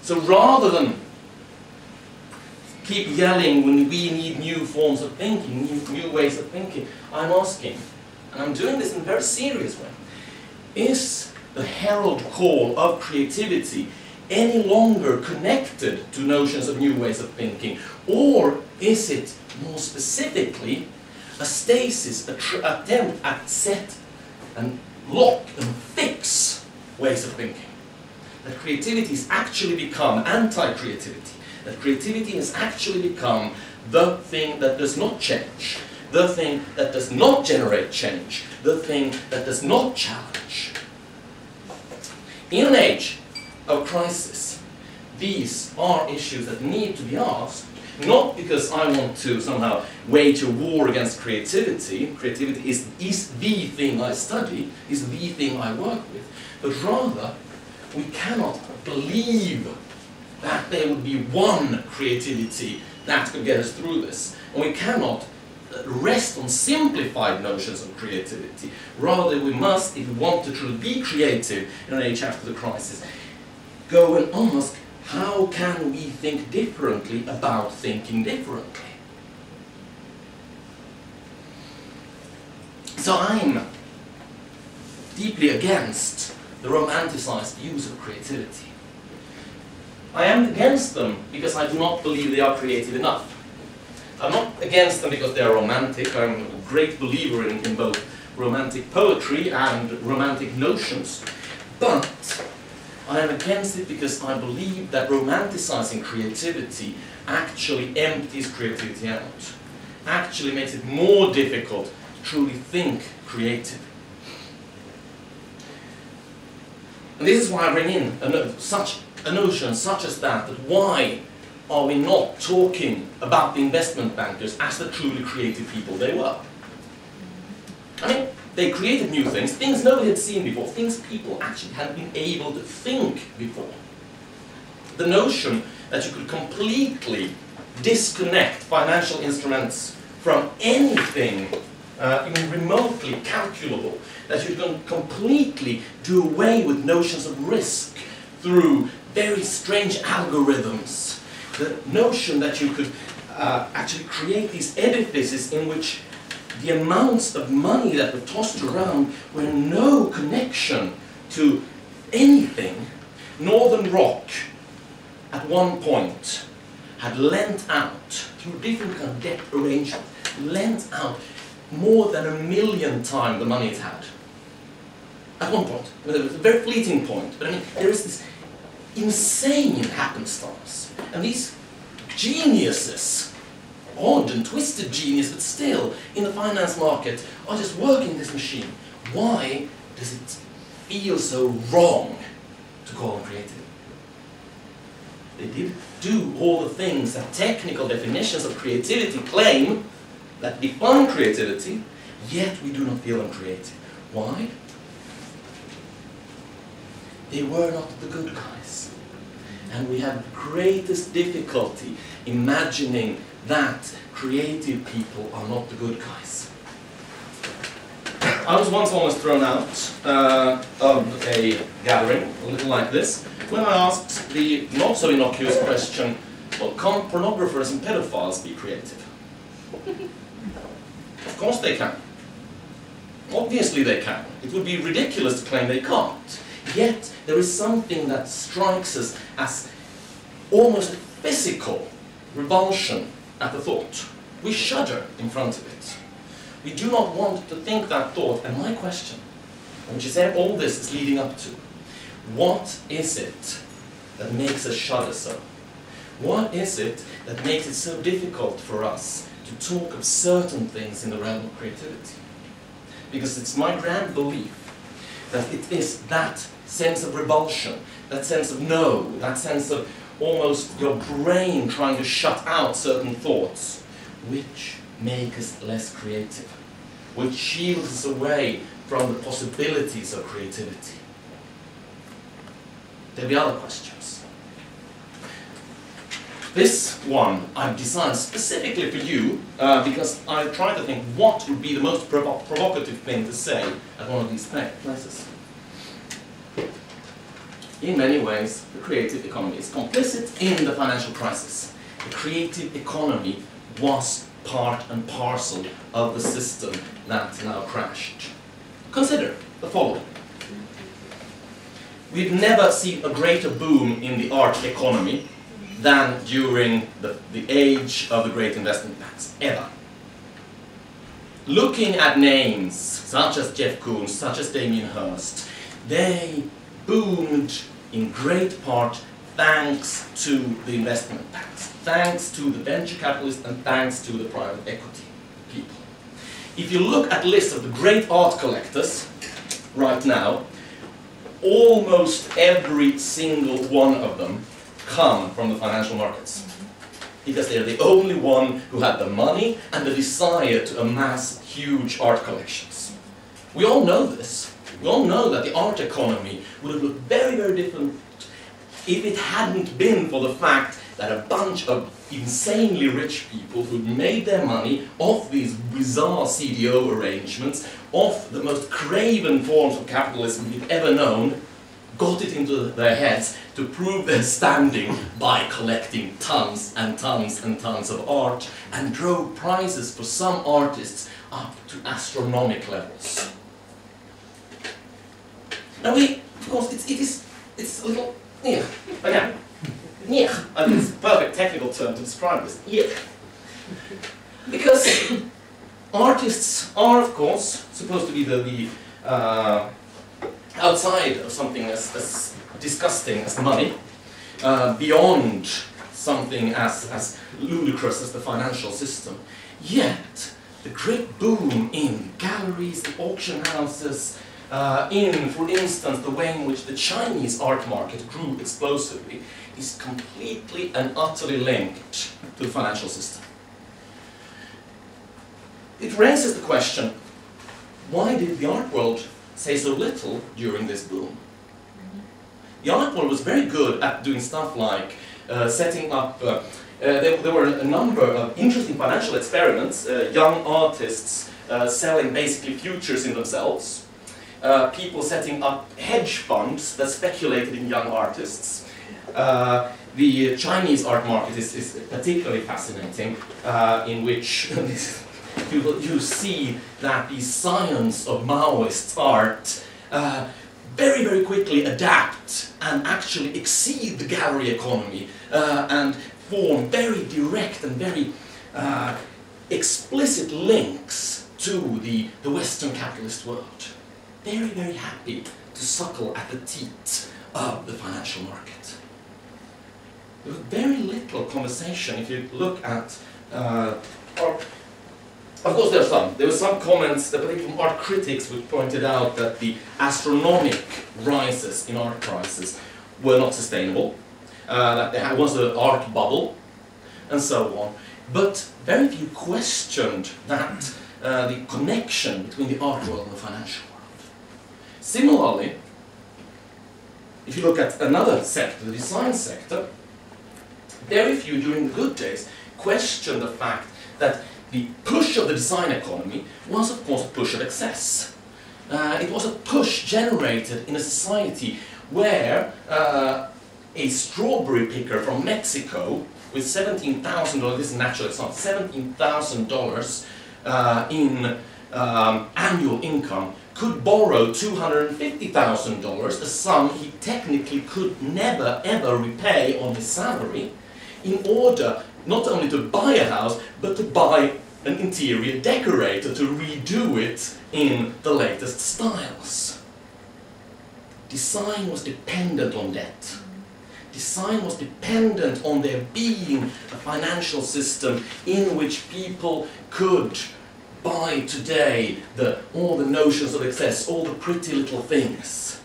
So rather than keep yelling when we need new forms of thinking, new ways of thinking, I'm asking, and I'm doing this in a very serious way, is the herald call of creativity any longer connected to notions of new ways of thinking, or is it more specifically a stasis, attempt at set and lock and fix ways of thinking? That creativity has actually become anti-creativity, that creativity has actually become the thing that does not change, the thing that does not generate change, the thing that does not challenge. In an age of crisis, these are issues that need to be asked, not because I want to somehow wage a war against creativity. Creativity is the thing I study, is the thing I work with, but rather we cannot believe that there would be one creativity that could get us through this. And we cannot rest on simplified notions of creativity. Rather, we must, if we want to truly be creative in an age after the crisis, go and ask, how can we think differently about thinking differently? So I'm deeply against the romanticized views of creativity. I am against them because I do not believe they are creative enough. I'm not against them because they are romantic. I'm a great believer in both romantic poetry and romantic notions. But I am against it because I believe that romanticizing creativity actually empties creativity out. Actually makes it more difficult to truly think creative. And this is why I bring in such a notion such as that why are we not talking about the investment bankers as the truly creative people they were? I mean, they created new things, things nobody had seen before, things people actually hadn't been able to think before. The notion that you could completely disconnect financial instruments from anything even remotely calculable, that you can completely do away with notions of risk through very strange algorithms. The notion that you could actually create these edifices in which the amounts of money that were tossed around were no connection to anything. Northern Rock, at one point, had lent out, through different kind of debt arrangements, lent out more than 1 million times the money it had. At one point. I mean, it was a very fleeting point, but I mean, there is this insane happenstance. And these geniuses, odd and twisted genius, but still, in the finance market, are just working this machine. Why does it feel so wrong to call them creative? They did do all the things that technical definitions of creativity claim that define creativity, yet we do not feel them creative. Why? They were not the good guys. And we have the greatest difficulty imagining that creative people are not the good guys. I was once almost thrown out of a gathering, a little like this, when I asked the not so innocuous question, well, can't pornographers and pedophiles be creative? Of course they can. Obviously they can. It would be ridiculous to claim they can't. Yet there is something that strikes us as almost a physical revulsion at the thought. We shudder in front of it. We do not want to think that thought. And my question, which is all this is leading up to, what is it that makes us shudder so? What is it that makes it so difficult for us to talk of certain things in the realm of creativity? Because it's my grand belief that it is that sense of revulsion, that sense of no, that sense of almost your brain trying to shut out certain thoughts, which make us less creative, which shields us away from the possibilities of creativity. There'll be other questions. This one I've designed specifically for you because I tried to think what would be the most provocative thing to say at one of these places. in many ways, the creative economy is complicit in the financial crisis. The creative economy was part and parcel of the system that now crashed. Consider the following. We've never seen a greater boom in the art economy than during the age of the great investment banks, ever. Looking at names such as Jeff Koons, such as Damien Hirst, they boomed in great part thanks to the investment banks, thanks to the venture capitalists and thanks to the private equity people. If you look at lists of the great art collectors right now, almost every single one of them come from the financial markets. Because they're the only one who had the money and the desire to amass huge art collections. We all know this. We all know that the art economy would have looked very, very different if it hadn't been for the fact that a bunch of insanely rich people who'd made their money off these bizarre CDO arrangements, off the most craven forms of capitalism we've ever known, got it into their heads to prove their standing by collecting tons and tons and tons of art, and drove prices for some artists up to astronomical levels. Now of course, it's a little, again, I think it's a perfect technical term to describe this, because artists are, of course, supposed to be the outside of something as disgusting as money, beyond something as ludicrous as the financial system. Yet, the great boom in galleries, the auction houses, in, for instance, the way in which the Chinese art market grew explosively, is completely and utterly linked to the financial system. It raises the question, why did the art world say so little during this boom? The art world was very good at doing stuff like setting up, there were a number of interesting financial experiments, young artists selling basically futures in themselves, people setting up hedge funds that speculated in young artists. The Chinese art market is particularly fascinating, in which you see that the science of Maoist art very, very quickly adapt and actually exceed the gallery economy and form very direct and very explicit links to the Western capitalist world. Very, very happy to suckle at the teat of the financial market. There was very little conversation if you look at of course there were some comments, particularly from art critics, which pointed out that the astronomic rises in art prices were not sustainable, that there was an art bubble, and so on. But very few questioned that the connection between the art world and the financial world. Similarly, if you look at another sector, the design sector, very few during the good days questioned the fact that the push of the design economy was, of course, a push of excess. It was a push generated in a society where a strawberry picker from Mexico with $17,000, this is natural, it's not $17,000 in annual income, could borrow $250,000, a sum he technically could never ever repay on his salary, in order not only to buy a house, but to buy an interior decorator to redo it in the latest styles. Design was dependent on that. Design was dependent on there being a financial system in which people could buy today all the notions of excess, all the pretty little things.